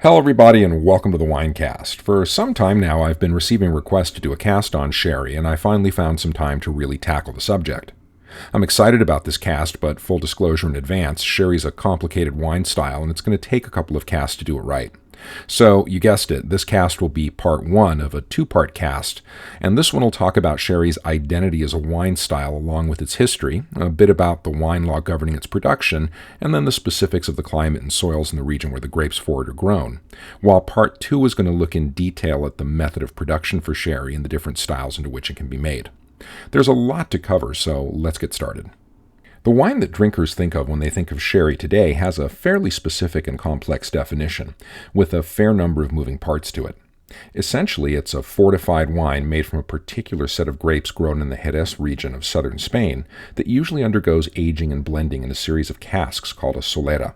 Hello everybody and welcome to the Winecast. For some time now I've been receiving requests to do a cast on sherry, and I finally found some time to really tackle the subject. I'm excited about this cast, but full disclosure in advance, sherry's a complicated wine style and it's going to take a couple of casts to do it right. So, you guessed it, this cast will be part one of a two-part cast, and this one will talk about sherry's identity as a wine style along with its history, a bit about the wine law governing its production, and then the specifics of the climate and soils in the region where the grapes for it are grown, while part two is going to look in detail at the method of production for sherry and the different styles into which it can be made. There's a lot to cover, so let's get started. The wine that drinkers think of when they think of sherry today has a fairly specific and complex definition, with a fair number of moving parts to it. Essentially, it's a fortified wine made from a particular set of grapes grown in the Jerez region of southern Spain that usually undergoes aging and blending in a series of casks called a Solera.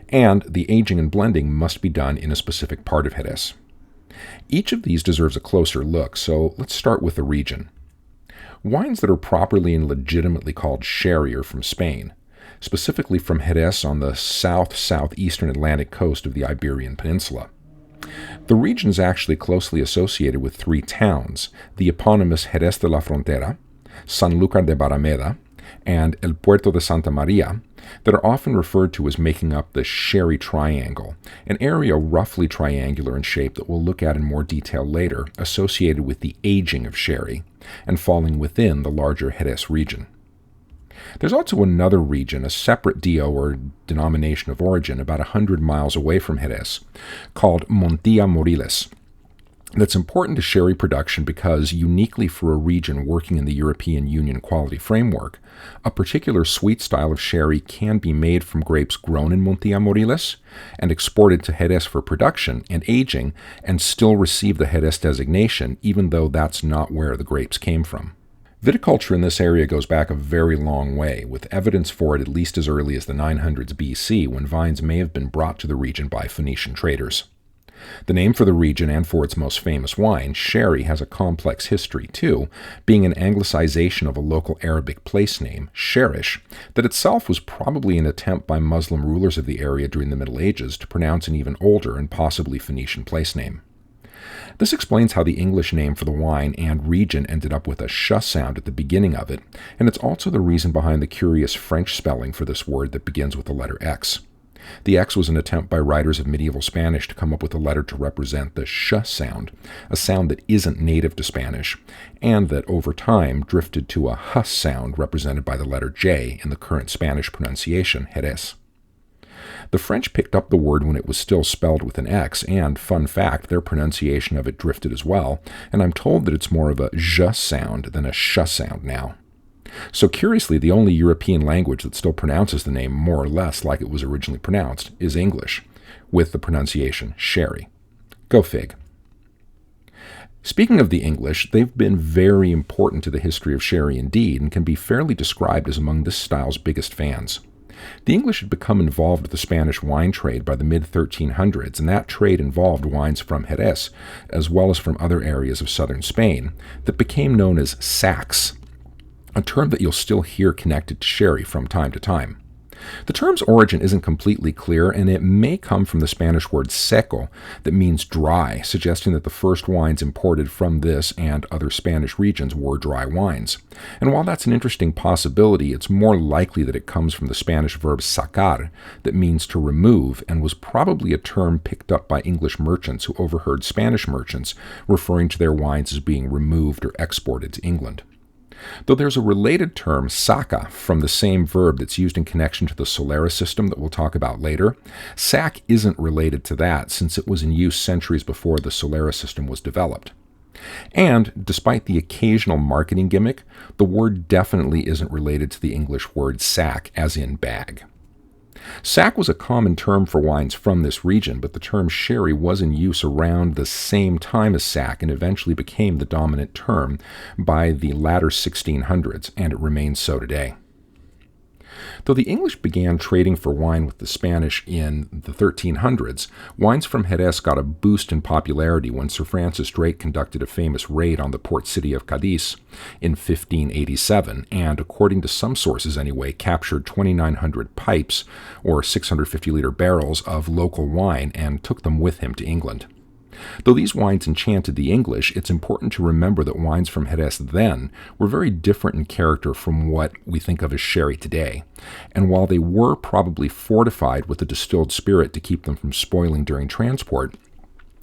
And the aging and blending must be done in a specific part of Jerez. Each of these deserves a closer look, so let's start with the region. Wines that are properly and legitimately called sherry are from Spain, specifically from Jerez on the southeastern Atlantic coast of the Iberian Peninsula. The region is actually closely associated with three towns, the eponymous Jerez de la Frontera, Sanlúcar de Barrameda, and El Puerto de Santa Maria, that are often referred to as making up the Sherry Triangle, an area roughly triangular in shape that we'll look at in more detail later, associated with the aging of sherry, and falling within the larger Jerez region. There's also another region, a separate DO or denomination of origin, about 100 miles away from Jerez, called Montilla Moriles, that's important to sherry production because, uniquely for a region working in the European Union quality framework, a particular sweet style of sherry can be made from grapes grown in Montilla Moriles and exported to Jerez for production and aging and still receive the Jerez designation, even though that's not where the grapes came from. Viticulture in this area goes back a very long way, with evidence for it at least as early as the 900s BC, when vines may have been brought to the region by Phoenician traders. The name for the region and for its most famous wine, sherry, has a complex history too, being an anglicization of a local Arabic place name, Sherish, that itself was probably an attempt by Muslim rulers of the area during the Middle Ages to pronounce an even older and possibly Phoenician place name. This explains how the English name for the wine and region ended up with a sh sound at the beginning of it, and it's also the reason behind the curious French spelling for this word that begins with the letter X. The X was an attempt by writers of medieval Spanish to come up with a letter to represent the sh sound, a sound that isn't native to Spanish, and that over time drifted to a h sound represented by the letter J in the current Spanish pronunciation, Jerez. The French picked up the word when it was still spelled with an X, and, fun fact, their pronunciation of it drifted as well, and I'm told that it's more of a j sound than a sh sound now. So curiously, the only European language that still pronounces the name more or less like it was originally pronounced is English, with the pronunciation sherry. Go fig. Speaking of the English, they've been very important to the history of sherry indeed, and can be fairly described as among this style's biggest fans. The English had become involved with the Spanish wine trade by the mid-1300s, and that trade involved wines from Jerez, as well as from other areas of southern Spain, that became known as sacks, a term that you'll still hear connected to sherry from time to time. The term's origin isn't completely clear, and it may come from the Spanish word seco, that means dry, suggesting that the first wines imported from this and other Spanish regions were dry wines. And while that's an interesting possibility, it's more likely that it comes from the Spanish verb sacar, that means to remove, and was probably a term picked up by English merchants who overheard Spanish merchants referring to their wines as being removed or exported to England. Though there's a related term, saca, from the same verb that's used in connection to the Solera system that we'll talk about later, sac isn't related to that since it was in use centuries before the Solera system was developed. And, despite the occasional marketing gimmick, the word definitely isn't related to the English word sack, as in bag. Sack was a common term for wines from this region, but the term sherry was in use around the same time as sack and eventually became the dominant term by the latter 1600s, and it remains so today. Though the English began trading for wine with the Spanish in the 1300s, wines from Jerez got a boost in popularity when Sir Francis Drake conducted a famous raid on the port city of Cadiz in 1587 and, according to some sources anyway, captured 2,900 pipes, or 650-liter barrels, of local wine and took them with him to England. Though these wines enchanted the English, it's important to remember that wines from Jerez then were very different in character from what we think of as sherry today. And while they were probably fortified with a distilled spirit to keep them from spoiling during transport,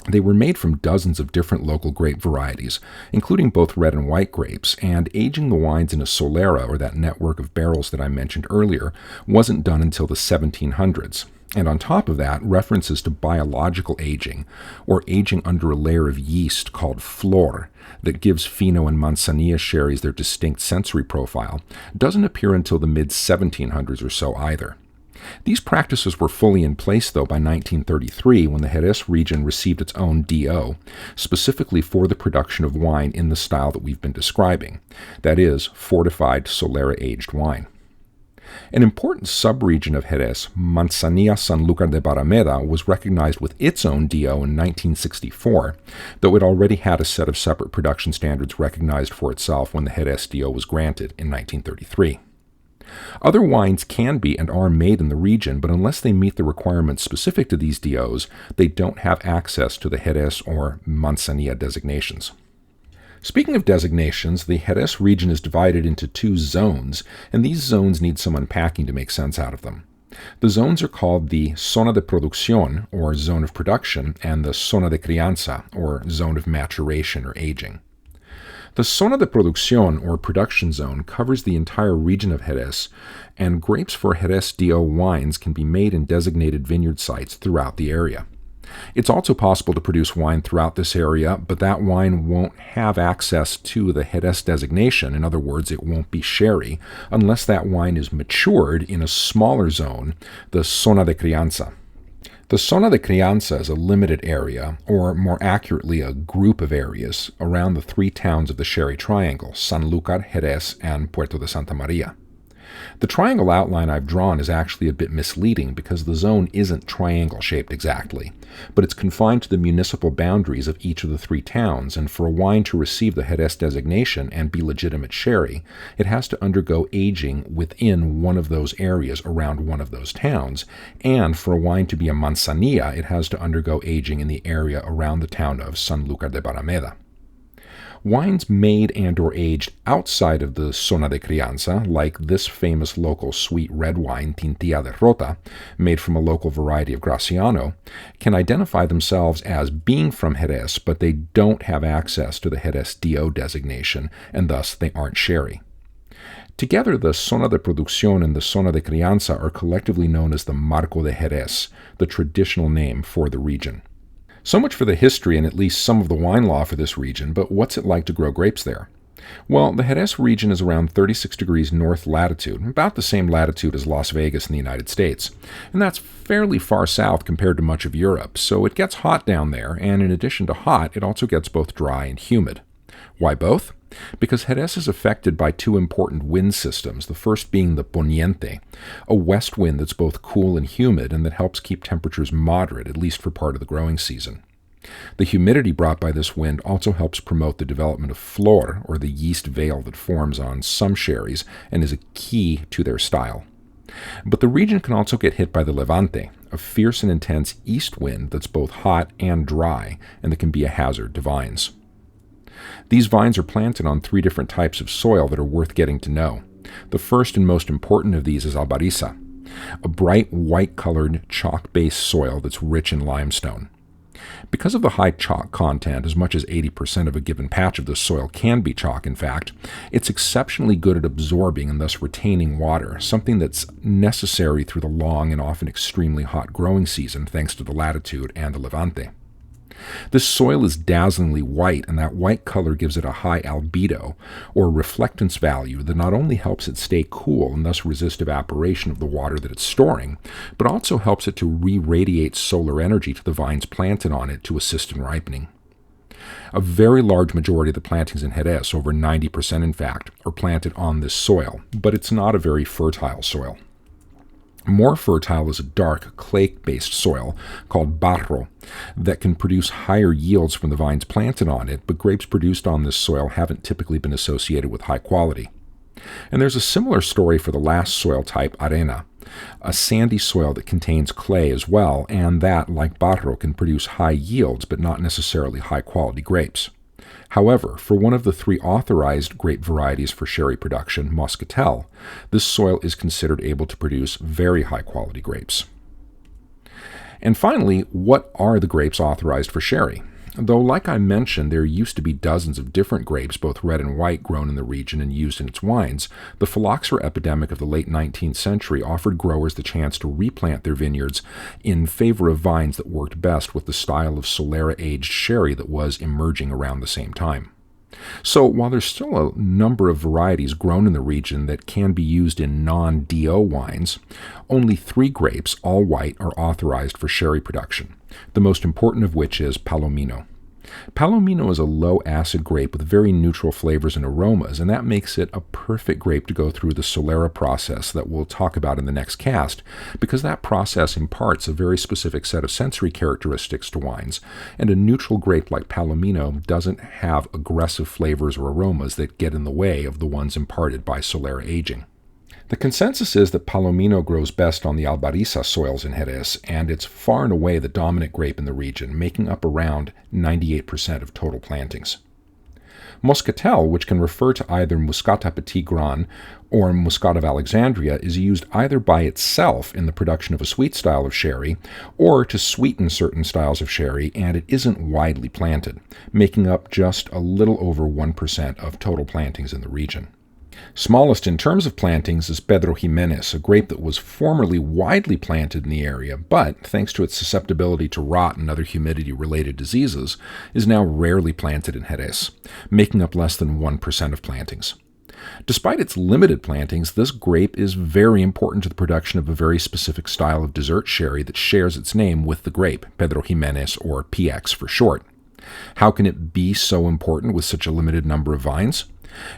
they were made from dozens of different local grape varieties, including both red and white grapes, and aging the wines in a Solera, or that network of barrels that I mentioned earlier, wasn't done until the 1700s. And on top of that, references to biological aging, or aging under a layer of yeast called flor, that gives Fino and Manzanilla sherries their distinct sensory profile, doesn't appear until the mid-1700s or so either. These practices were fully in place, though, by 1933, when the Jerez region received its own DO, specifically for the production of wine in the style that we've been describing, that is, fortified Solera-aged wine. An important subregion of Jerez, Manzanilla-Sanlúcar de Barrameda, was recognized with its own DO in 1964, though it already had a set of separate production standards recognized for itself when the Jerez DO was granted in 1933. Other wines can be and are made in the region, but unless they meet the requirements specific to these DOs, they don't have access to the Jerez or Manzanilla designations. Speaking of designations, the Jerez region is divided into two zones, and these zones need some unpacking to make sense out of them. The zones are called the Zona de Producción, or Zone of Production, and the Zona de Crianza, or Zone of Maturation or Aging. The Zona de Producción, or Production Zone, covers the entire region of Jerez, and grapes for Jerez DO wines can be made in designated vineyard sites throughout the area. It's also possible to produce wine throughout this area, but that wine won't have access to the Jerez designation. In other words, it won't be sherry, unless that wine is matured in a smaller zone, the Zona de Crianza. The Zona de Crianza is a limited area, or more accurately a group of areas, around the three towns of the Sherry Triangle, Sanlúcar, Jerez, and Puerto de Santa Maria. The triangle outline I've drawn is actually a bit misleading because the zone isn't triangle-shaped exactly, but it's confined to the municipal boundaries of each of the three towns, and for a wine to receive the Jerez designation and be legitimate sherry, it has to undergo aging within one of those areas around one of those towns, and for a wine to be a Manzanilla, it has to undergo aging in the area around the town of Sanlúcar de Barrameda. Wines made and or aged outside of the Zona de Crianza, like this famous local sweet red wine, Tintilla de Rota, made from a local variety of Graciano, can identify themselves as being from Jerez, but they don't have access to the Jerez DO designation, and thus they aren't sherry. Together, the Zona de Producción and the Zona de Crianza are collectively known as the Marco de Jerez, the traditional name for the region. So much for the history and at least some of the wine law for this region, but what's it like to grow grapes there? Well, the Jerez region is around 36 degrees north latitude, about the same latitude as Las Vegas in the United States, and that's fairly far south compared to much of Europe, so it gets hot down there, and in addition to hot, it also gets both dry and humid. Why both? Because Jerez is affected by two important wind systems, the first being the poniente, a west wind that's both cool and humid and that helps keep temperatures moderate, at least for part of the growing season. The humidity brought by this wind also helps promote the development of flor, or the yeast veil that forms on some sherries and is a key to their style. But the region can also get hit by the levante, a fierce and intense east wind that's both hot and dry, and that can be a hazard to vines. These vines are planted on three different types of soil that are worth getting to know. The first and most important of these is albariza, a bright white-colored chalk-based soil that's rich in limestone. Because of the high chalk content, as much as 80% of a given patch of this soil can be chalk, in fact, it's exceptionally good at absorbing and thus retaining water, something that's necessary through the long and often extremely hot growing season thanks to the latitude and the levante. This soil is dazzlingly white, and that white color gives it a high albedo, or reflectance value, that not only helps it stay cool and thus resist evaporation of the water that it's storing, but also helps it to re-radiate solar energy to the vines planted on it to assist in ripening. A very large majority of the plantings in Jerez, over 90% in fact, are planted on this soil, but it's not a very fertile soil. More fertile is a dark, clay-based soil called barro that can produce higher yields from the vines planted on it, but grapes produced on this soil haven't typically been associated with high quality. And there's a similar story for the last soil type, arena, a sandy soil that contains clay as well, and that, like barro, can produce high yields but not necessarily high-quality grapes. However, for one of the 3 authorized grape varieties for sherry production, Moscatel, this soil is considered able to produce very high-quality grapes. And finally, what are the grapes authorized for sherry? Though, like I mentioned, there used to be dozens of different grapes, both red and white, grown in the region and used in its wines, the phylloxera epidemic of the late 19th century offered growers the chance to replant their vineyards in favor of vines that worked best with the style of Solera-aged sherry that was emerging around the same time. So, while there's still a number of varieties grown in the region that can be used in non-DO wines, only 3 grapes, all white, are authorized for sherry production, the most important of which is Palomino. Palomino is a low-acid grape with very neutral flavors and aromas, and that makes it a perfect grape to go through the Solera process that we'll talk about in the next cast, because that process imparts a very specific set of sensory characteristics to wines, and a neutral grape like Palomino doesn't have aggressive flavors or aromas that get in the way of the ones imparted by Solera aging. The consensus is that Palomino grows best on the Albariza soils in Jerez, and it's far and away the dominant grape in the region, making up around 98% of total plantings. Moscatel, which can refer to either Muscata Petit Gran or Muscat of Alexandria, is used either by itself in the production of a sweet style of sherry or to sweeten certain styles of sherry, and it isn't widely planted, making up just a little over 1% of total plantings in the region. Smallest in terms of plantings is Pedro Jimenez, a grape that was formerly widely planted in the area, but, thanks to its susceptibility to rot and other humidity-related diseases, is now rarely planted in Jerez, making up less than 1% of plantings. Despite its limited plantings, this grape is very important to the production of a very specific style of dessert sherry that shares its name with the grape, Pedro Jimenez, or PX for short. How can it be so important with such a limited number of vines?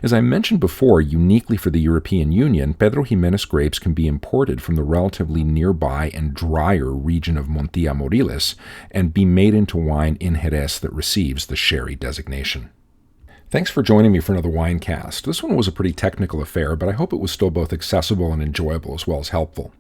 As I mentioned before, uniquely for the European Union, Pedro Jimenez grapes can be imported from the relatively nearby and drier region of Montilla Moriles and be made into wine in Jerez that receives the sherry designation. Thanks for joining me for another Winecast. This one was a pretty technical affair, but I hope it was still both accessible and enjoyable as well as helpful.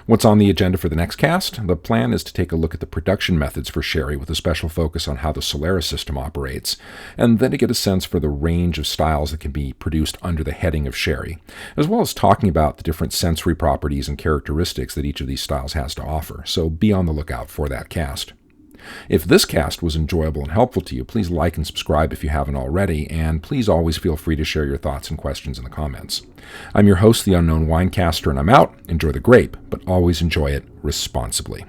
What's on the agenda for the next cast? The plan is to take a look at the production methods for sherry with a special focus on how the Solera system operates, and then to get a sense for the range of styles that can be produced under the heading of sherry, as well as talking about the different sensory properties and characteristics that each of these styles has to offer, so be on the lookout for that cast. If this cast was enjoyable and helpful to you, please like and subscribe if you haven't already, and please always feel free to share your thoughts and questions in the comments. I'm your host, the Unknown Winecaster, and I'm out. Enjoy the grape, but always enjoy it responsibly.